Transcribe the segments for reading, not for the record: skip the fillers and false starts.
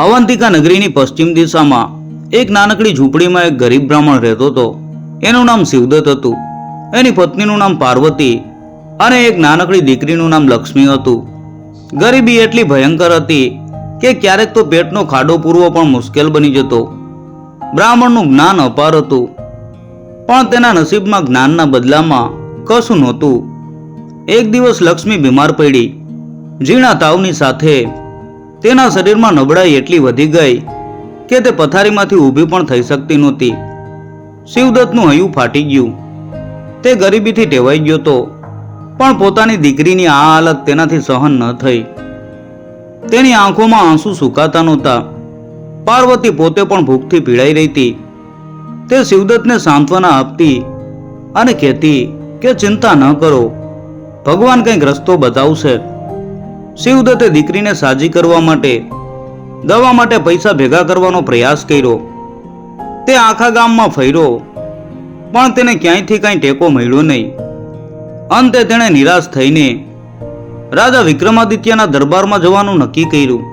અવંતિકા નગરીની પશ્ચિમ દિશામાં એક નાનકડી ઝૂંપડીમાં એક ગરીબ બ્રાહ્મણ રહેતો હતો. એનું નામ શિવદત્ત હતું. એની પત્નીનું નામ પાર્વતી અને એક નાનકડી દીકરીનું નામ લક્ષ્મી હતું. ગરીબી એટલી ભયંકર હતી કે ક્યારેક તો પેટનો ખાડો પૂરવો પણ મુશ્કેલ બની જતો. બ્રાહ્મણનું જ્ઞાન અપાર હતું, પણ તેના નસીબમાં જ્ઞાનના બદલામાં કશું નહોતું. એક દિવસ લક્ષ્મી બીમાર પડી. ઝીણા તાવની સાથે તેના શરીરમાં નબળાઈ એટલી વધી ગઈ કે તે પથારીમાંથી ઊભી પણ થઈ શકતી નહોતી. શિવદત્તનું હૈયું ફાટી ગયું. તે ગરીબીથી ટેવાઈ ગયો હતો, પણ પોતાની દીકરીની આ હાલત તેનાથી સહન ન થઈ. તેની આંખોમાં આંસુ સુકાતા નહોતા. પાર્વતી પોતે પણ ભૂખથી પીડાઈ રહી હતી. તે શિવદત્તને સાંત્વના આપતી અને કહેતી કે ચિંતા ન કરો, ભગવાન કંઈક રસ્તો બતાવશે. શિવદત્તે દીકરીને સાજી કરવા માટે દવા માટે પૈસા ભેગા કરવાનો પ્રયાસ કર્યો. તે આખા ગામમાં ફર્યો, પણ તેને ક્યાંયથી કાંઈ ટેકો મળ્યો નહીં. અંતે તેણે નિરાશ થઈને રાજા વિક્રમાદિત્યના દરબારમાં જવાનું નક્કી કર્યું.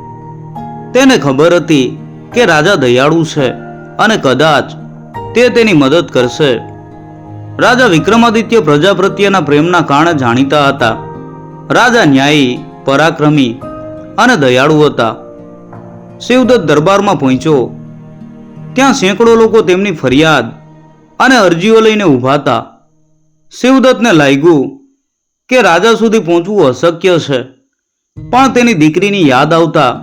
તેને ખબર હતી કે રાજા દયાળુ છે અને કદાચ તે તેની મદદ કરશે. રાજા વિક્રમાદિત્ય પ્રજા પ્રત્યેના પ્રેમના કારણે જાણીતા હતા. રાજા ન્યાયી, પરાક્રમી અને દયાળુ હતા. શિવદત્ત દરબારમાં પહોંચ્યો. ત્યાં સેંકડો લોકો તેમની ફરિયાદ અને અરજીઓ લઈને ઊભા હતા. શિવદત્તને લાગ્યું કે રાજા સુધી પહોંચવું અશક્ય છે, પણ તેની દીકરીની યાદ આવતા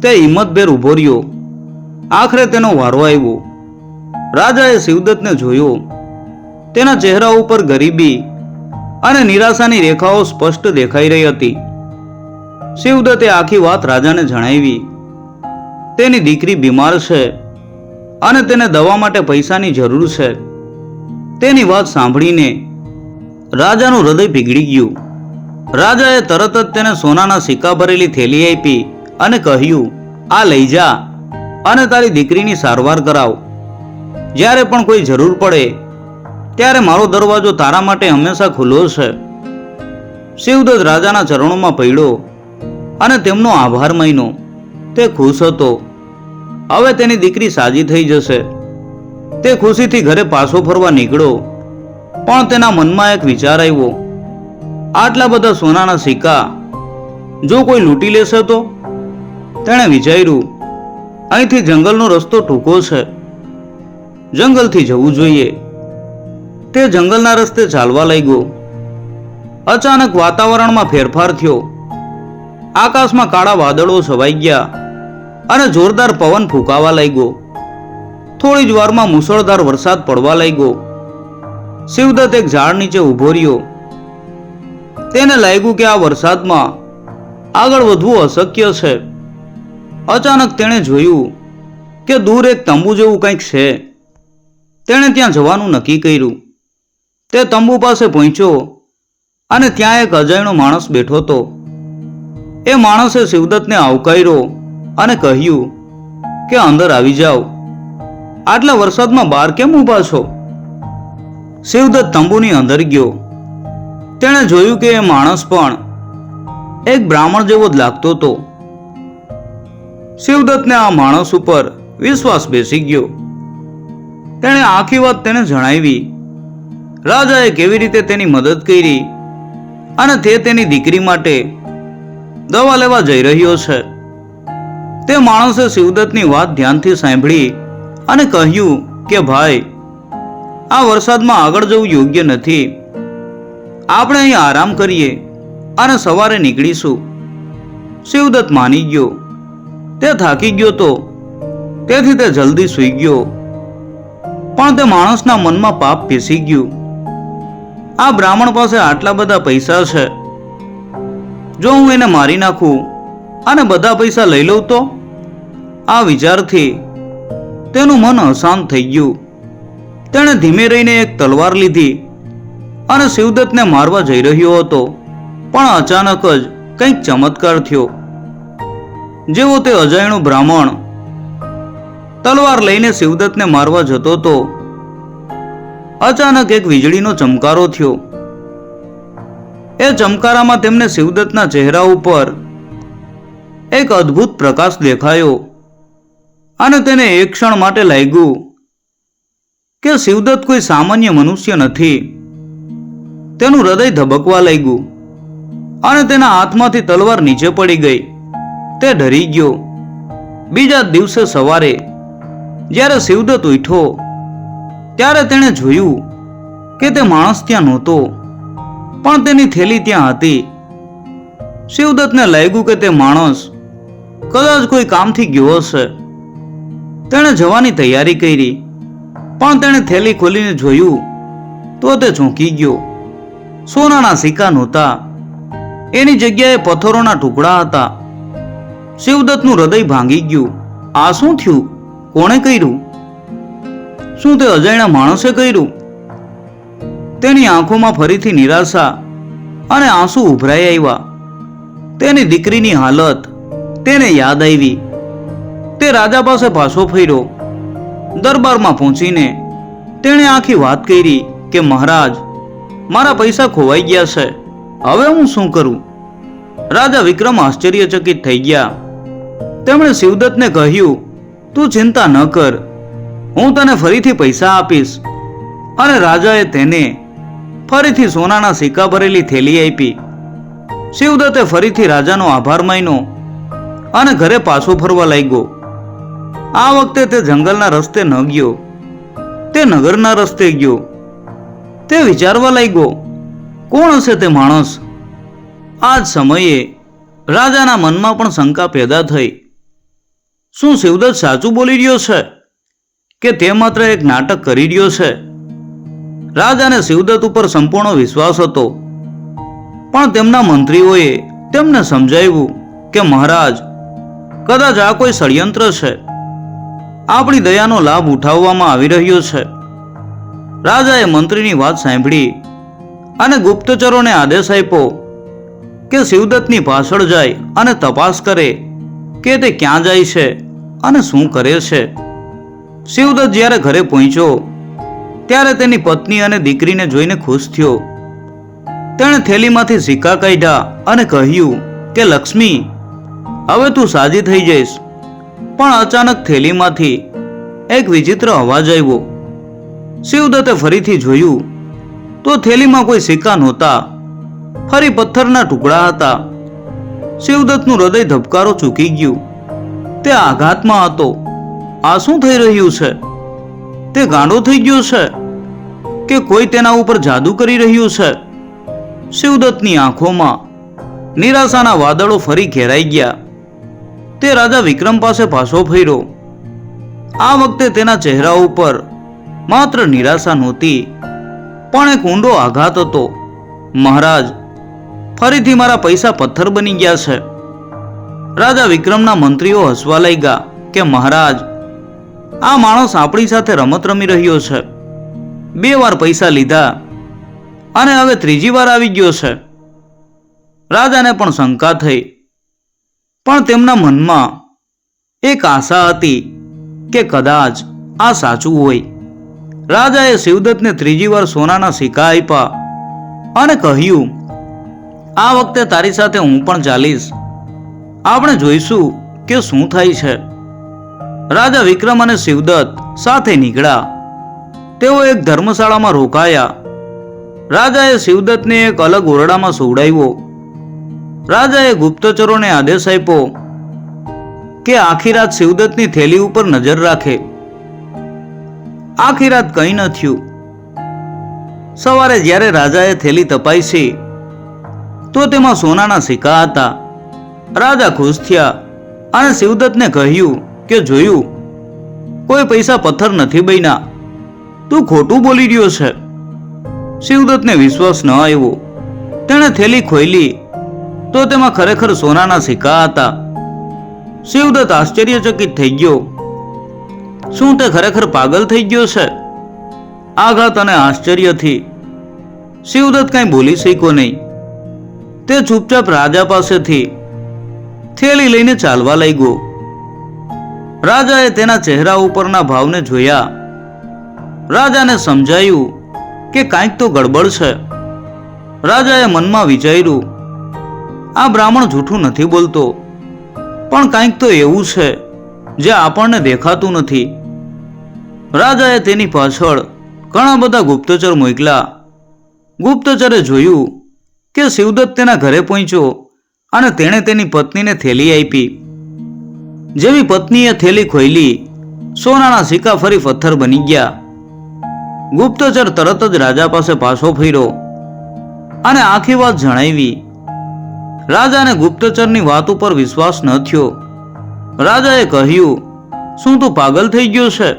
તે હિંમતભેર ઊભો રહ્યો. આખરે તેનો વારો આવ્યો. રાજાએ શિવદત્તને જોયો. તેના ચહેરા ઉપર ગરીબી અને નિરાશાની રેખાઓ સ્પષ્ટ દેખાઈ રહી હતી. શિવદત્તે આખી વાત રાજાને જણાવી. તેની દીકરી બીમાર છે અને તેને દવા માટે પૈસાની જરૂર છે. તેની વાત સાંભળીને રાજાનું હૃદય પીગળી ગયું. રાજાએ તરત જ તેને સોનાના સિક્કા ભરેલી થેલી આપી અને કહ્યું, આ લઈ જા અને તારી દીકરીની સારવાર કરાવ. જ્યારે પણ કોઈ જરૂર પડે ત્યારે મારો દરવાજો તારા માટે હંમેશા ખુલ્લો છે. શિવદત્ત રાજાના ચરણોમાં પડ્યો અને તેમનો આભાર માન્યો. તે ખુશ હતો. હવે તેની દીકરી સાજી થઈ જશે. તે ખુશીથી ઘરે પાછો ફરવા નીકળ્યો, પણ તેના મનમાં એક વિચાર આવ્યો. આટલા બધા સોનાના સિક્કા જો કોઈ લૂંટી લેશે તો? તેણે વિચાર્યું, અહીંથી જંગલનો રસ્તો ટૂંકો છે, જંગલથી જવું જોઈએ. તે જંગલના રસ્તે ચાલવા લાગ્યો. અચાનક વાતાવરણમાં ફેરફાર થયો. આકાશમાં કાળા વાદળો છવાઈ ગયા અને જોરદાર પવન ફૂંકાવા લાગ્યો. થોડી જ વારમાં મુશળધાર વરસાદ પડવા લાગ્યો. શિવદત્ત એક ઝાડ નીચે ઊભો રહ્યો. તેને લાગ્યું કે આ વરસાદમાં આગળ વધવું અશક્ય છે. અચાનક તેણે જોયું કે દૂર એક તંબુ જેવું કંઈક છે. તેણે ત્યાં જવાનું નક્કી કર્યું. તે તંબુ પાસે પહોંચ્યો અને ત્યાં એક અજાણ્યો માણસ બેઠો હતો. એ માણસે શિવદત્તને આવકાર્યો અને કહ્યું કે અંદર આવી જાઓ. આટલા વરસાદમાં બહાર કેમ ઊભા છો? શિવદત્ત તંબુની અંદર ગયો. તેણે જોયું કે એ માણસ પણ એક બ્રાહ્મણ જેવો જ લાગતો હતો. શિવદત્તને આ માણસ ઉપર વિશ્વાસ બેસી ગયો. તેણે આખી વાત તેને જણાવી. રાજાએ કેવી રીતે તેની મદદ કરી અને તે તેની દીકરી માટે દવા લેવા જઈ રહ્યો છે. તે માણસે શિવદત્તની વાત ધ્યાનથી સાંભળી અને કહ્યું કે ભાઈ, આ વરસાદમાં આગળ જવું યોગ્ય નથી. આપણે અહીં આરામ કરીએ અને સવારે નીકળીશું. શિવદત્ત માની ગયો. તે થાકી ગયો તો તેથી તે જલ્દી સૂઈ ગયો. પણ તે માણસના મનમાં પાપ પેસી ગયું. આ બ્રાહ્મણ પાસે આટલા બધા પૈસા છે, જો હું એને મારી નાખું અને બધા પૈસા લઈ લઉં તો? આ વિચારથી તેનું મન અશાંત થઈ ગયું. તેણે ધીમે રહીને એક તલવાર લીધી અને શિવદત્તને મારવા જઈ રહ્યો હતો. પણ અચાનક જ કંઈક ચમત્કાર થયો. જેવો તે અજાણ્યો બ્રાહ્મણ તલવાર લઈને શિવદત્તને મારવા જતો હતો, અચાનક એક વીજળીનો ચમકારો થયો. એ ચમકારામાં તેમને શિવદત્તના ચહેરા ઉપર એક અદ્ભુત પ્રકાશ દેખાયો અને તેને એક ક્ષણ માટે લાગ્યું કે શિવદત્ત કોઈ સામાન્ય મનુષ્ય નથી. તેનું હૃદય ધબકવા લાગ્યું અને તેના હાથમાંથી તલવાર નીચે પડી ગઈ. તે ડરી ગયો. બીજા દિવસે સવારે જ્યારે શિવદત્ત ઉઠ્યો ત્યારે તેણે જોયું કે તે માણસ ત્યાં નહોતો, પણ તેની થેલી ત્યાં હતી. શિવદત્તને લાગ્યું કે તે માણસ કદાચ કોઈ કામથી ગયો હશે. તેણે જવાની તૈયારી કરી, પણ તેણે થેલી ખોલીને જોયું તો તે ચોંકી ગયો. સોનાના સિક્કા નહોતા, એની જગ્યાએ પથ્થરોના ટુકડા હતા. શિવદત્તનું હૃદય ભાંગી ગયું. આ શું થયું? કોણે કર્યું? શું તે અજાણ્યા માણસે કર્યું? તેની આંખોમાં ફરીથી નિરાશા અને આંસુ ઉભરાઈ આવ્યા. તેની દીકરીની હાલત તેને યાદ આવી. તે રાજા પાસે પાછો ફર્યો. દરબારમાં પહોંચીને તેણે આખી વાત કરી કે મહારાજ, મારા પૈસા ખોવાઈ ગયા છે, હવે હું શું કરું? રાજા વિક્રમ આશ્ચર્યચકિત થઈ ગયા. તેમણે શિવદત્તને કહ્યું, તું ચિંતા ન કર, હું તને ફરીથી પૈસા આપીશ. અને રાજાએ તેને ફરીથી સોનાના સિક્કા ભરેલી થેલી આપી. શિવદત્તે ફરીથી રાજાનો આભાર માન્યો અને ઘરે પાછો ફરવા લાગ્યો. આ વખતે તે જંગલના રસ્તે ન ગયો, તે નગરના રસ્તે ગયો. તે વિચારવા લાગ્યો, કોણ હશે તે માણસ? આ જ સમયે રાજાના મનમાં પણ શંકા પેદા થઈ. શું શિવદત્ત સાચું બોલી રહ્યો છે કે તે માત્ર એક નાટક કરી રહ્યો છે? રાજાને શિવદત્ત ઉપર સંપૂર્ણ વિશ્વાસ હતો, પણ તેમના મંત્રીઓએ તેમને સમજાવ્યું કે મહારાજ, કદાચ આ કોઈ ષડયંત્ર છે. આપણી દયાનો લાભ ઉઠાવવામાં આવી રહ્યો છે. રાજાએ મંત્રીની વાત સાંભળી અને ગુપ્તચરોને આદેશ આપ્યો કે શિવદત્તની પાછળ જાય અને તપાસ કરે કે તે ક્યાં જાય છે અને શું કરે છે. શિવદત્ત જ્યારે ઘરે પહોંચ્યો ત્યારે તેની પત્ની અને દીકરીને જોઈને ખુશ થયો. તેણે થેલીમાંથી સિક્કા કાઢ્યા અને કહ્યું કે લક્ષ્મી, હવે તું સાજી થઈ જઈશ. પણ અચાનક થેલીમાંથી એક વિચિત્ર અવાજ આવ્યો. શિવદત્તે ફરીથી જોયું તો થેલીમાં કોઈ સિક્કા નહોતા, ફરી પથ્થરના ટુકડા હતા. શિવદત્તનું હૃદય ધબકારો ચૂકી ગયું. તે આઘાતમાં હતો. આ શું થઈ રહ્યું છે? તે ગાંડો થઈ ગયો છે કે કોઈ તેના ઉપર જાદુ કરી રહ્યું છે? શિવદત્તની આંખોમાં નિરાશાના વાદળો ફરી ઘેરાઈ ગયા. તે રાજા વિક્રમ પાસે પાછો ફર્યો. આ વખતે તેના ચહેરા ઉપર માત્ર નિરાશા નહોતી, પણ એક ઊંડો આઘાત હતો. મહારાજ, ફરીથી મારા પૈસા પથ્થર બની ગયા છે. રાજા વિક્રમના મંત્રીઓ હસવા લાગ્યા કે મહારાજ, આ માણસ આપણી સાથે રમત રમી રહ્યો છે. 2 વાર પૈસા લીધા અને હવે 3જી વાર આવી ગયો છે. રાજાને પણ શંકા થઈ, પણ તેમના મનમાં એક આશા હતી કે કદાચ આ સાચું હોય. રાજાએ શિવદત્તને 3જી વાર સોનાના સિક્કા આપ્યા અને કહ્યું, આ વખતે તારી સાથે હું પણ ચાલીશ. આપણે જોઈશું કે શું થાય છે. રાજા વિક્રમ અને શિવદત્ત સાથે નીકળ્યા. તેઓ એક ધર્મશાળામાં રોકાયા. રાજાએ શિવદત્તને એક અલગ ઓરડામાં સુવડાવ્યો. રાજાએ ગુપ્તચરોને આદેશ આપ્યો કે આખી રાત શિવદત્તની થેલી ઉપર નજર રાખે. આખી રાત કંઈ ન થયું. સવારે જ્યારે રાજાએ થેલી તપાસી તો તેમાં સોનાના સિક્કા હતા. રાજા ખુશ થયા અને શિવદત્તને કહ્યું કે જોયું, કોઈ પૈસા પથ્થર નથી બન્યા. તું ખોટું બોલી રહ્યો છે. શિવદત્તને વિશ્વાસ ન આવ્યો. તેણે થેલી ખોલી તો તેમાં ખરેખર સોનાના સિક્કા હતા. શિવદત્ત આશ્ચર્યચકિત થઈ ગયો. શું તે ખરેખર પાગલ થઈ ગયો છે? આઘાત અને આશ્ચર્યથી શિવદત્ત કંઈ બોલી શક્યો નહીં. તે ચૂપચાપ રાજા પાસેથી થેલી લઈને ચાલવા લાગ્યો. રાજાએ તેના ચહેરા ઉપરના ભાવને જોયા. રાજાને સમજાયું કે કાંઈક તો ગડબડ છે. રાજાએ મનમાં વિચાર્યું, આ બ્રાહ્મણ જૂઠું નથી બોલતો, પણ કાંઈક તો એવું છે જે આપણને દેખાતું નથી. રાજાએ તેની પાછળ ઘણા બધા ગુપ્તચર મોકલ્યા. ગુપ્તચરે જોયું કે શિવદત્ત તેના ઘરે પહોંચ્યો અને તેણે તેની પત્નીને થેલી આપી. જેવી પત્નીએ થેલી ખોલી, સોનાના સિક્કા ફરી પથ્થર બની ગયા. ગુપ્તચર તરત જ રાજા પાસે પાછો ફર્યો અને આખી વાત જણાવી. રાજાને ગુપ્તચરની વાત ઉપર વિશ્વાસ ન થયો. રાજાએ કહ્યું, શું તું પાગલ થઈ ગયો છે?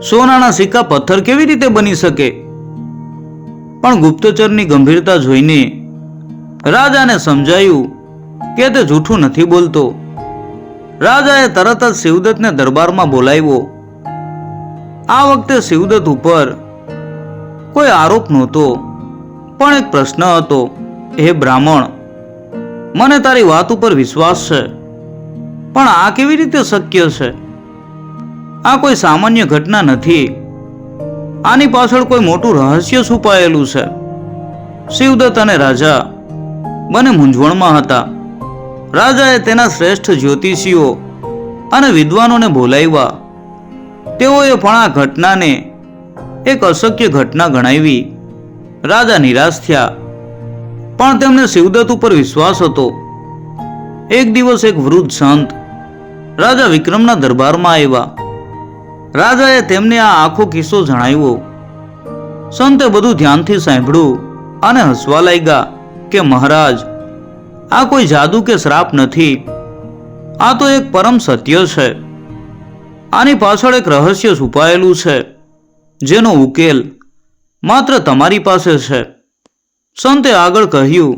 સોનાના સિક્કા પથ્થર કેવી રીતે બની શકે? પણ ગુપ્તચરની ગંભીરતા જોઈને રાજાને સમજાયું કે તે જૂઠું નથી બોલતો. રાજાએ તરત જ શિવદત્તને દરબારમાં બોલાવ્યો. આ વખતે શિવદત્ત ઉપર કોઈ આરોપ નહોતો, પણ એક પ્રશ્ન હતો. હે બ્રાહ્મણ, મને તારી વાત ઉપર વિશ્વાસ છે, પણ આ કેવી રીતે શક્ય છે? આ કોઈ સામાન્ય ઘટના નથી. આની પાછળ કોઈ મોટું રહસ્ય છુપાયેલું છે. શિવદત્ત અને રાજા બંને મૂંઝવણમાં હતા. રાજાએ તેના શ્રેષ્ઠ જ્યોતિષીઓ અને વિદ્વાનોને બોલાવ્યા. તેઓએ પણ આ ઘટનાને એક અશક્ય ઘટના ગણાવી. રાજા નિરાશ થયા, પણ તેમને શિવદત્ત ઉપર વિશ્વાસ હતો. એક દિવસ એક વૃદ્ધ સંત રાજા વિક્રમના દરબારમાં આવ્યા. રાજાએ તેમને આ આખો કિસ્સો જણાવ્યો. સંતે બધું ધ્યાનથી સાંભળ્યું અને હસવા લાગ્યા કે મહારાજ, આ કોઈ જાદુ કે શ્રાપ નથી. આ તો એક પરમ સત્ય છે. આની પાછળ એક રહસ્ય છુપાયેલું છે, જેનો ઉકેલ માત્ર તમારી પાસે છે. સંતે આગળ કહ્યું,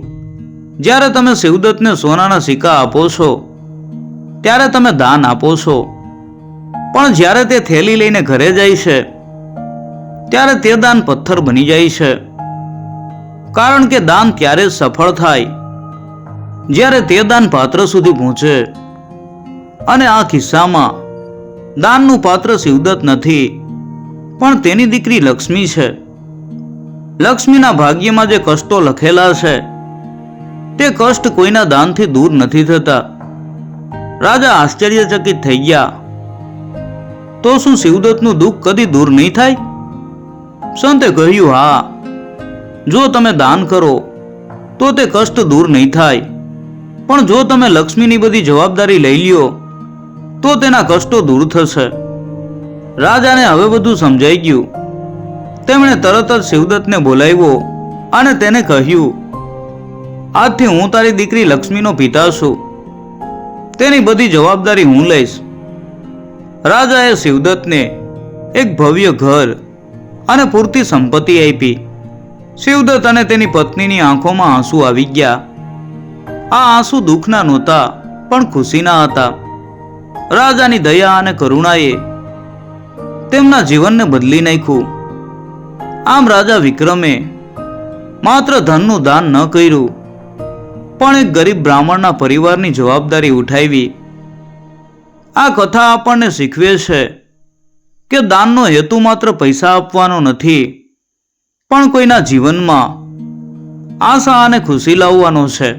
જ્યારે તમે શિવદત્તને સોનાના સિક્કા આપો છો ત્યારે તમે દાન આપો છો, પણ જ્યારે તે થેલી લઈને ઘરે જાય છે ત્યારે તે દાન પથ્થર બની જાય છે. કારણ કે દાન ત્યારે જ સફળ થાય જ્યારે તે દાન પાત્ર સુધી પહોંચે. અને આ કિસ્સામાં દાનનું પાત્ર શિવદત્ત નથી, પણ તેની દીકરી લક્ષ્મી છે. લક્ષ્મીના ભાગ્યમાં જે કષ્ટો લખેલા છે તે કષ્ટ કોઈના દાનથી દૂર નથી થતા. રાજા આશ્ચર્યચકિત થઈ ગયા. તો શું શિવદત્તનું દુઃખ કદી દૂર નહીં થાય? સંતે કહ્યું, હા, જો તમે દાન કરો તો તે કષ્ટ દૂર નહીં થાય, પણ જો તમે લક્ષ્મીની બધી જવાબદારી લઈ લ્યો તો તેના કષ્ટો દૂર થશે. રાજાને હવે બધું સમજાઈ ગયું. તેમણે તરત જ શિવદત્તને બોલાવ્યો અને તેને કહ્યું, આજથી હું તારી દીકરી લક્ષ્મીનો પિતા છું. તેની બધી જવાબદારી હું લઈશ. રાજાએ શિવદત્તને એક ભવ્ય ઘર અને પૂરતી સંપત્તિ આપી. શિવદત્ત અને તેની પત્નીની આંખોમાં આંસુ આવી ગયા. આ આંસુ દુઃખના નહોતા, પણ ખુશીના હતા. રાજાની દયા અને કરુણાએ તેમના જીવનને બદલી નાખ્યું. આમ રાજા વિક્રમે માત્ર ધનનું દાન ન કર્યું, પણ એક ગરીબ બ્રાહ્મણના પરિવારની જવાબદારી ઉઠાવી. આ કથા આપણને શીખવે છે કે દાનનો હેતુ માત્ર પૈસા આપવાનો નથી, પણ કોઈના જીવનમાં આશા અને ખુશી લાવવાનો છે.